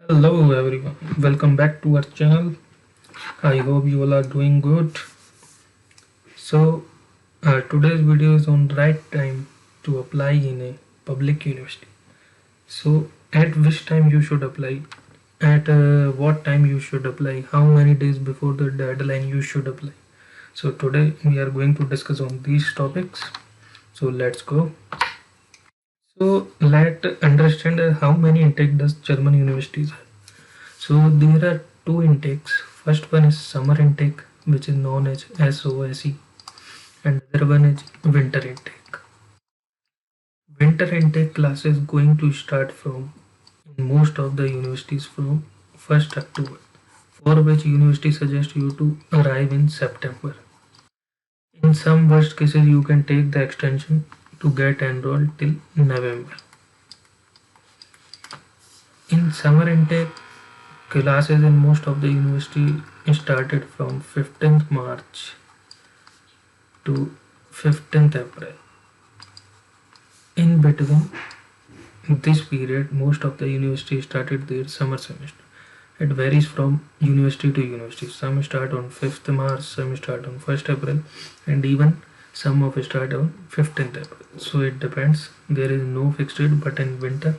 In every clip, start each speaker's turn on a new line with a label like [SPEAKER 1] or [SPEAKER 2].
[SPEAKER 1] Hello everyone, welcome back to our channel. I hope you all are doing good. So today's video is on right time to apply in a public university. So at which time you should apply, at what time you should apply, how many days before the deadline you should apply. So today we are going to discuss on these topics. So let's go. So let's understand how many intake does German universities have. So there are two intakes. First one is summer intake, which is known as SOSE, and other one is winter intake. Winter intake classes going to start from in most of the universities from 1st October, for which university suggests you to arrive in September. In some worst cases, you can take the extension to get enrolled till November. In summer intake, classes in most of the university started from 15th March to 15th April. In between this period, most of the university started their summer semester. It varies from university to university. Some start on 5th March, some start on 1st April, and even some of start on 15th April. So it depends. There is no fixed date, but in winter,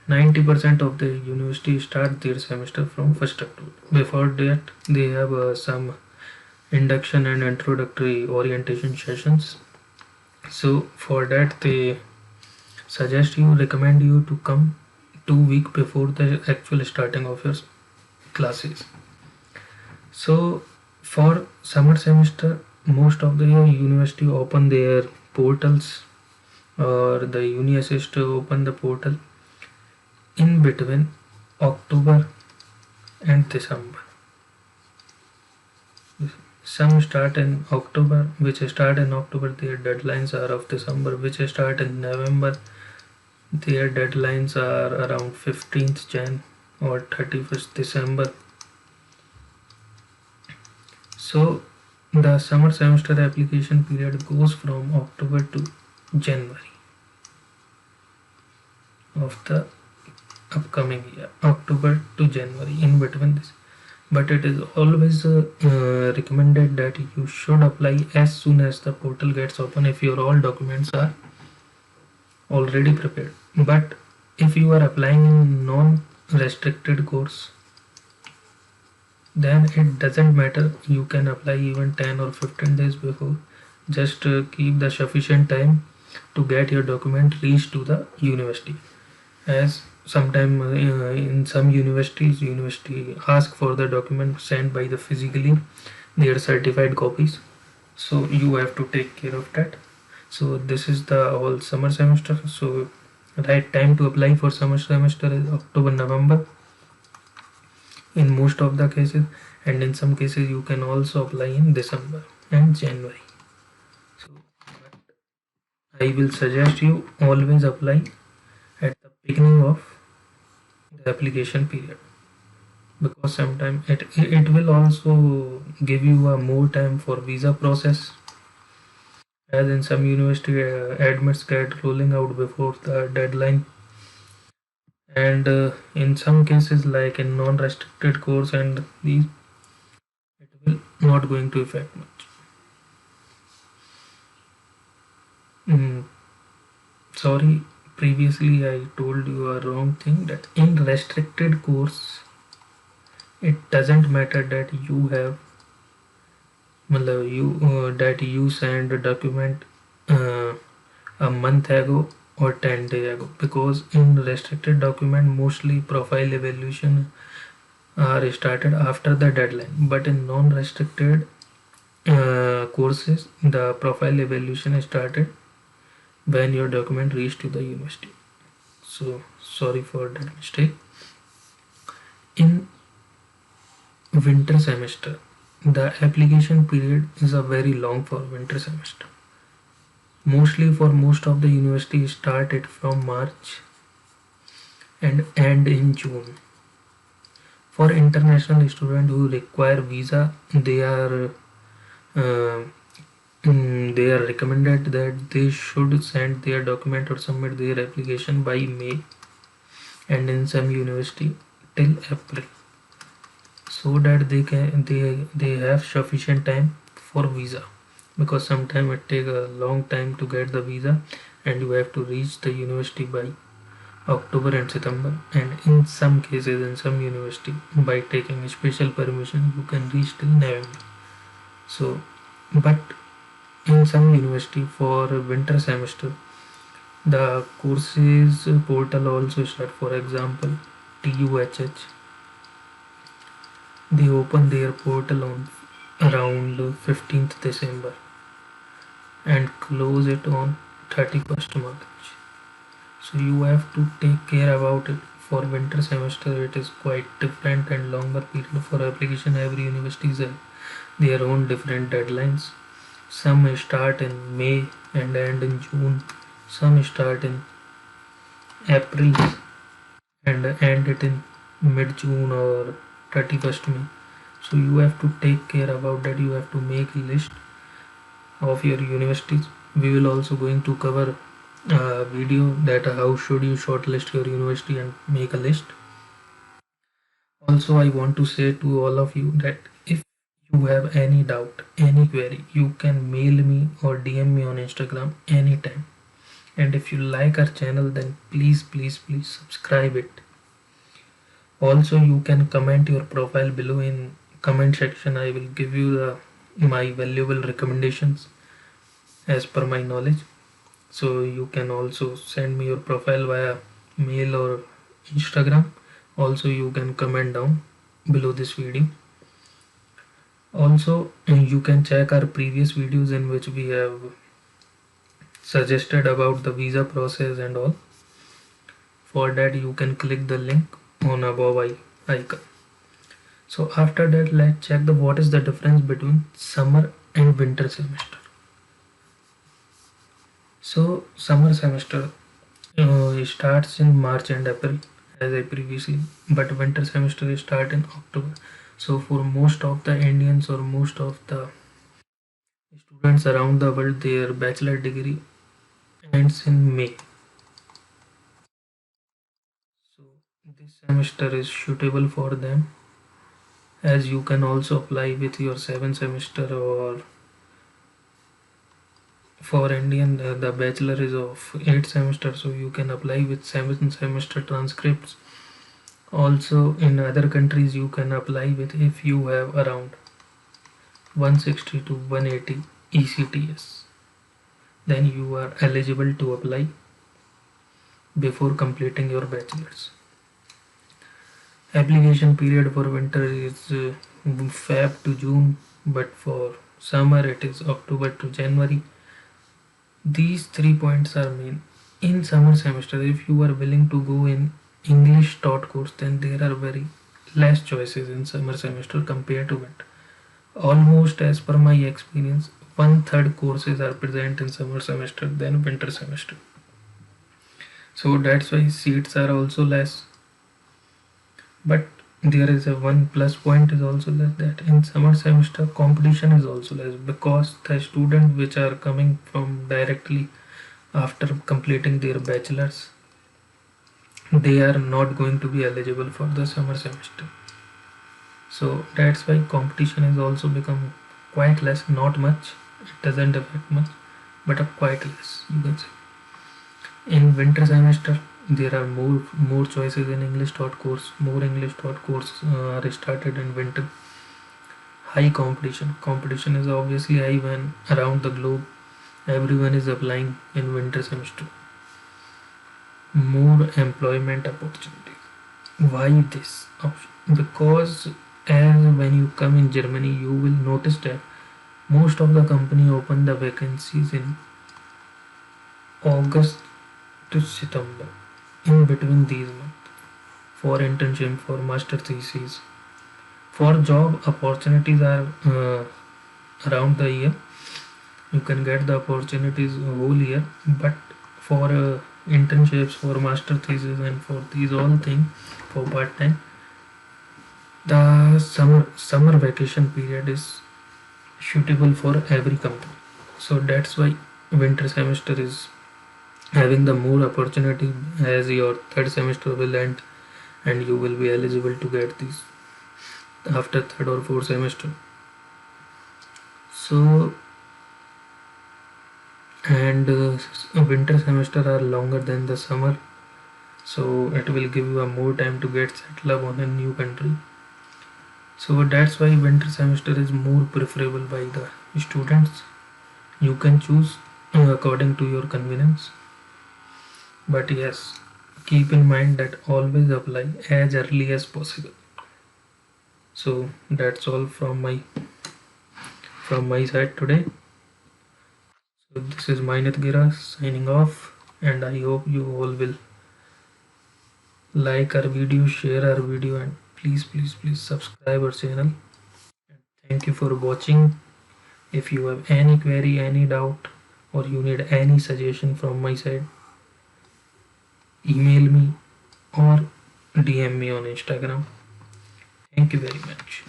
[SPEAKER 1] 90% of the university start their semester from 1st October. Before that, they have some induction and introductory orientation sessions. So for that, they recommend you to come 2 weeks before the actual starting of your classes. So for summer semester, most of the university open their portals, or the UniAssist open the portal in between October and December. Some start in October, which start in October, their deadlines are of December, which start in November, their deadlines are around 15th Jan or 31st December. So the summer semester application period goes from October to January of the upcoming year, October to January, in between this. But it is always recommended that you should apply as soon as the portal gets open if your all documents are already prepared. But if you are applying in non-restricted course, then it doesn't matter. You can apply even 10 or 15 days before. Just keep the sufficient time to get your document reached to the university. As sometime in some university ask for the document sent by the physically their certified copies, so you have to take care of that. So this is the whole summer semester. So right time to apply for summer semester is October, November in most of the cases, and in some cases you can also apply in December and January. So I will suggest you always apply at the beginning of the application period, because sometimes it will also give you a more time for visa process, as in some university admits get rolling out before the deadline, and in some cases like in non-restricted course and these, it will not going to affect much. Sorry, previously I told you a wrong thing, that in restricted course it doesn't matter that you have that you send a document a month ago or 10 days ago, because in restricted document mostly profile evaluation are started after the deadline, but in non-restricted courses the profile evaluation started when your document reached to the university. So sorry for that mistake. In winter semester, the application period is a very long for winter semester. Mostly for most of the universities started from March and end in June. For international students who require visa, uh, they are recommended that they should send their document or submit their application by May, and in some university till April, so that they have sufficient time for visa, because sometimes it take a long time to get the visa and you have to reach the university by October and September, and in some cases in some university by taking special permission you can reach till November. So but in some university for winter semester the courses portal also start. For example, TUHH, they open their portal on around 15th December and close it on 31st March. So you have to take care about it. For winter semester it is quite different and longer period for application. Every universities have their own different deadlines. Some start in May and end in June. Some start in April and end it in mid June or 31st May. So you have to take care about that. You have to make a list of your universities. We will also going to cover a video that how should you shortlist your university and make a list. Also, I want to say to all of you that if you have any doubt, any query, you can mail me or DM me on Instagram anytime. And if you like our channel, then please subscribe it. Also, you can comment your profile below in comment section. I will give you my valuable recommendations as per my knowledge. So you can also send me your profile via mail or Instagram. Also, you can comment down below this video. Also, you can check our previous videos in which we have suggested about the visa process and all. For that, you can click the link on above icon. So after that, let's check what is the difference between summer and winter semester. So summer semester starts in March and April as I previously, but winter semester start in October. So for most of the Indians or most of the students around the world, their bachelor degree ends in May. So this semester is suitable for them, as you can also apply with your 7th semester, or for Indian the bachelor is of 8th semester, so you can apply with 7th semester transcripts. Also in other countries you can apply with if you have around 160 to 180 ECTS, then you are eligible to apply before completing your bachelor's. Application period for winter is Feb to June, but for summer it is October to January. These 3 points are main. In summer semester, if you are willing to go in English taught course, then there are very less choices in summer semester compared to winter. Almost as per my experience, 1/3 courses are present in summer semester than winter semester. So that's why seats are also less. But there is a one plus point is also less, that in summer semester competition is also less, because the students which are coming from directly after completing their bachelor's, they are not going to be eligible for the summer semester. So that's why competition is also become quite less, not much, it doesn't affect much, but quite less, you can say. In winter semester there are more choices in English taught course. More English taught course are started in winter. High competition is obviously high when around the globe everyone is applying in winter semester. More employment opportunities. Why this option? Because as when you come in Germany, you will notice that most of the company open the vacancies in August to September, in between these months, for internship, for master thesis. For job opportunities are around the year. You can get the opportunities whole year, but for internships, for master thesis, and for these all things, for part time, the summer vacation period is suitable for every company. So that's why winter semester is having the more opportunity, as your third semester will end and you will be eligible to get these after third or fourth semester. So, and winter semester are longer than the summer, so it will give you a more time to get settled up on a new country. So that's why winter semester is more preferable by the students. You can choose according to your convenience, but yes, keep in mind that always apply as early as possible. So that's all from my side today. So this is Mainit Gira signing off, and I hope you all will like our video, share our video, and please subscribe our channel. Thank you for watching. If you have any query, any doubt, or you need any suggestion from my side, email me or DM me on Instagram. Thank you very much.